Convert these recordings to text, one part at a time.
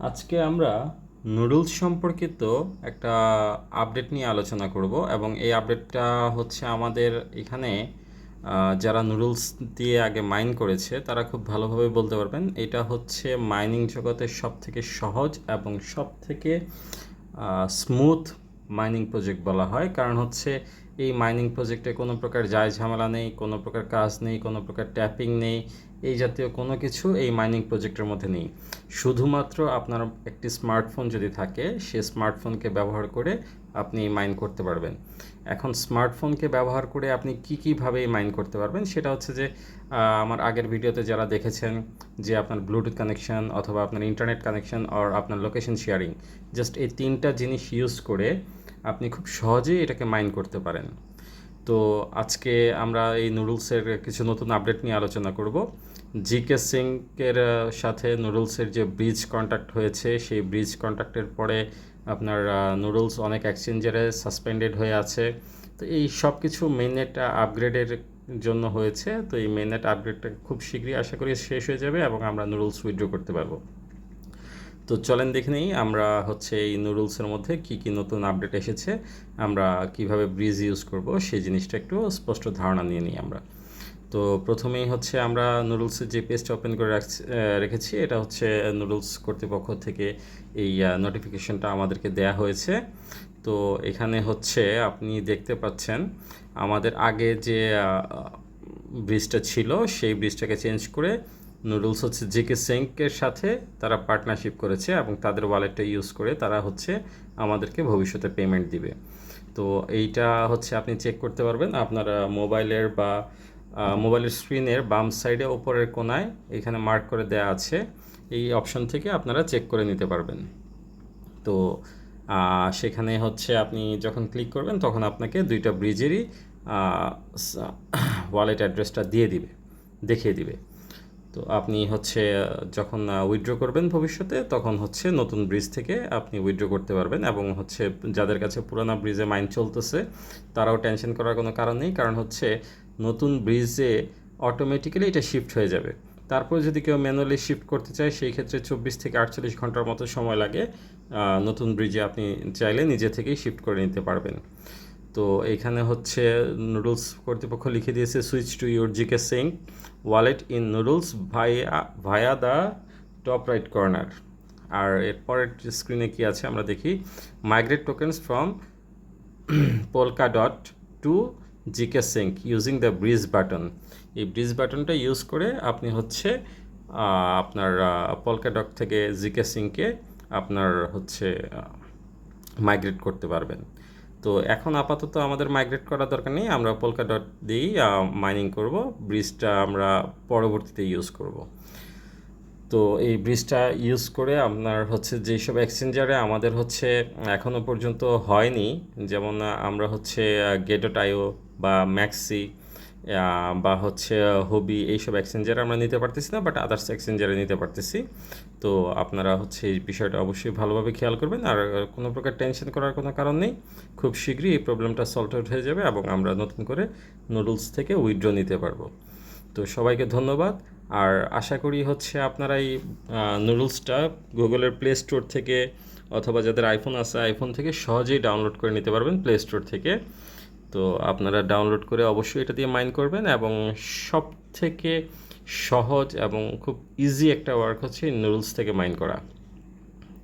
আজকে আমরা নুডলস সম্পর্কিত একটা আপডেট নিয়ে আলোচনা করব এবং এই আপডেটটা হচ্ছে আমাদের এখানে যারা নুডলস দিয়ে আগে মাইন করেছে তারা খুব ভালোভাবে বলতে পারবেন। এটা হচ্ছে মাইনিং জগতের সবথেকে সহজ এবং সবথেকে স্মুথ মাইনিং প্রজেক্ট বলা হয়, কারণ হচ্ছে এই মাইনিং প্রজেক্টে কোনো প্রকার যায় ঝামেলা নেই, কোনো প্রকার কাজ নেই, কোনো প্রকার ট্যাপিং নেই, এই জাতীয় কোনো কিছু এই মাইনিং প্রজেক্টের মধ্যে নেই। শুধুমাত্র আপনার একটি স্মার্টফোন যদি থাকে, সে স্মার্টফোনকে ব্যবহার করে আপনি মাইন করতে পারবেন। এখন স্মার্টফোনকে ব্যবহার করে আপনি কীভাবে মাইন করতে পারবেন সেটা হচ্ছে যে আমার আগের ভিডিওতে যারা দেখেছেন যে আপনার ব্লুটুথ কানেকশন অথবা আপনার ইন্টারনেট কানেকশন আর আপনার লোকেশন শেয়ারিং, জাস্ট এই তিনটা জিনিস ইউজ করে আপনি খুব সহজেই এটাকে মাইন করতে পারেন। তো আজকে আমরা এই নুডলসের কিছু নতুন আপডেট নিয়ে আলোচনা করব। জিকে সিঙ্কের সাথে নুডলসের যে ব্রিজ কন্ট্যাক্ট হয়েছে, সেই ব্রিজ কন্ট্যাক্টের পরে আপনার নুডলস অনেক এক্সচেঞ্জারে সাসপেন্ডেড হয়ে আছে। তো এই সব কিছু মেইননেট আপগ্রেডের জন্য হয়েছে। তো এই মেইননেট আপগ্রেডটা খুব শীঘ্রই আশা করি শেষ হয়ে যাবে এবং আমরা নুডলস উইথড্র করতে পারবো। তো চলেন দেখে নিই আমরা হচ্ছে এই নুডলসের মধ্যে কী নতুন আপডেট এসেছে, আমরা কিভাবে ব্রিজ ইউজ করব সেই জিনিসটা একটু স্পষ্ট ধারণা নিয়ে নিই আমরা। তো প্রথমেই হচ্ছে আমরা নুডলসের যে পেজটা ওপেন করে রেখেছি, এটা হচ্ছে নুডলস কর্তৃপক্ষ থেকে এই নোটিফিকেশনটা আমাদেরকে দেয়া হয়েছে। তো এখানে হচ্ছে আপনি দেখতে পাচ্ছেন আমাদের আগে যে ব্রিজটা ছিল সেই ব্রিজটাকে চেঞ্জ করে নুডলস হচ্ছে জিকে সিঙ্কের সাথে তারা পার্টনারশিপ করেছে এবং তাদের ওয়ালেটটা ইউজ করে তারা হচ্ছে আমাদেরকে ভবিষ্যতে পেমেন্ট দিবে। তো এইটা হচ্ছে আপনি চেক করতে পারবেন আপনার মোবাইলের স্ক্রিনের বাম সাইডে ওপরের কোনায় এখানে মার্ক করে দেয়া আছে, এই অপশন থেকে আপনারা চেক করে নিতে পারবেন। তো সেখানে হচ্ছে আপনি যখন ক্লিক করবেন তখন আপনাকে দুইটা ব্রিজেরই ওয়ালেট অ্যাড্রেসটা দেখিয়ে দিবে। তো আপনি হচ্ছে যখন উইথড্র করবেন ভবিষ্যতে, তখন হচ্ছে নতুন ব্রিজ থেকে আপনি উইথড্র করতে পারবেন এবং হচ্ছে যাদের কাছে পুরানো ব্রিজে মাইন চলতেছে তারাও টেনশন করার কোনো কারণ নেই, কারণ হচ্ছে নতুন ব্রিজে অটোমেটিক্যালি এটা শিফট হয়ে যাবে। তারপর যদি কেউ ম্যানুয়ালি শিফট করতে চায় সেই ক্ষেত্রে 24 থেকে 48 ঘন্টার মতো সময় লাগে। নতুন ব্রিজে আপনি চাইলে নিজে থেকেই শিফট করে নিতে পারবেন। তো এখানে হচ্ছে নুডলস কর্তৃপক্ষ লিখে দিয়েছে switch to your GK sync wallet in noodles via the top right corner. আর এরপরের স্ক্রিনে কি আছে আমরা দেখি, migrate tokens from Polkadot to GK sync using the bridge button. এই ব্রিজ বাটনটা ইউজ করে আপনি হচ্ছে আপনার পোলকা ডট থেকে জিকে সিঙ্কে আপনার হচ্ছে মাইগ্রেট করতে পারবেন। তো এখন আপাতত আমাদের মাইগ্রেট করার দরকার নেই, আমরা পোলকা ডট দিয়েই মাইনিং করব, ব্রিজটা আমরা পরবর্তীতে ইউজ করব। তো এই ব্রিজটা ইউজ করে আপনার হচ্ছে যেসব এক্সচেঞ্জারে আমাদের হচ্ছে এখনও পর্যন্ত হয়নি, যেমন আমরা হচ্ছে গেট.io বা ম্যাক্সি বা হচ্ছে হবি, এইসব এক্সচেঞ্জারে আমরা নিতে পারতেছি না, বাট আদার্স এক্সচেঞ্জারে নিতে পারতেছি। তো আপনারা হচ্ছে এই বিষয়টা অবশ্যই ভালোভাবে খেয়াল করবেন, আর কোনো প্রকার টেনশন করার কোনো কারণ নেই। খুব শীঘ্রই এই প্রবলেমটা সলভ আউট হয়ে যাবে এবং আমরা নতুন করে নুডলস থেকে উইথড্র নিতে পারবো। তো সবাইকে ধন্যবাদ, আর আশা করি হচ্ছে আপনারা এই নুডলসটা গুগলের প্লে স্টোর থেকে অথবা যাদের আইফোন আছে আইফোন থেকে সহজেই ডাউনলোড করে নিতে পারবেন প্লে স্টোর থেকে। তো আপনারা ডাউনলোড করে অবশ্যই এটা দিয়ে মাইন করবেন এবং সব থেকে সহজ এবং খুব ইজি একটা ওয়ার্ক হচ্ছে নুডলস থেকে মাইন করা।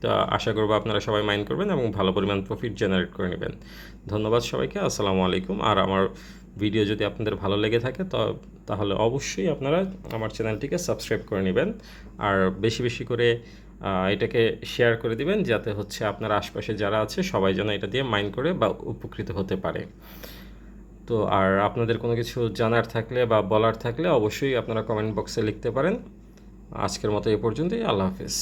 তো আশা করবো আপনারা সবাই মাইন করবেন এবং ভালো পরিমাণ প্রফিট জেনারেট করে নেবেন। ধন্যবাদ সবাইকে, আসসালামু আলাইকুম। আর আমার ভিডিও যদি আপনাদের ভালো লেগে থাকে তাহলে অবশ্যই আপনারা আমার চ্যানেলটিকে সাবস্ক্রাইব করে নেবেন, আর বেশি বেশি করে এটাকে শেয়ার করে দিবেন, যাতে হচ্ছে আপনার আশপাশে যারা আছে সবাই যেন এটা দিয়ে মাইন করে বা উপকৃত হতে পারে। তো আর আপনাদের কোনো কিছু জানার থাকলে বা বলার থাকলে অবশ্যই আপনারা কমেন্ট বক্সে লিখতে পারেন। আজকের মতো এ পর্যন্তই, আল্লাহ হাফেজ।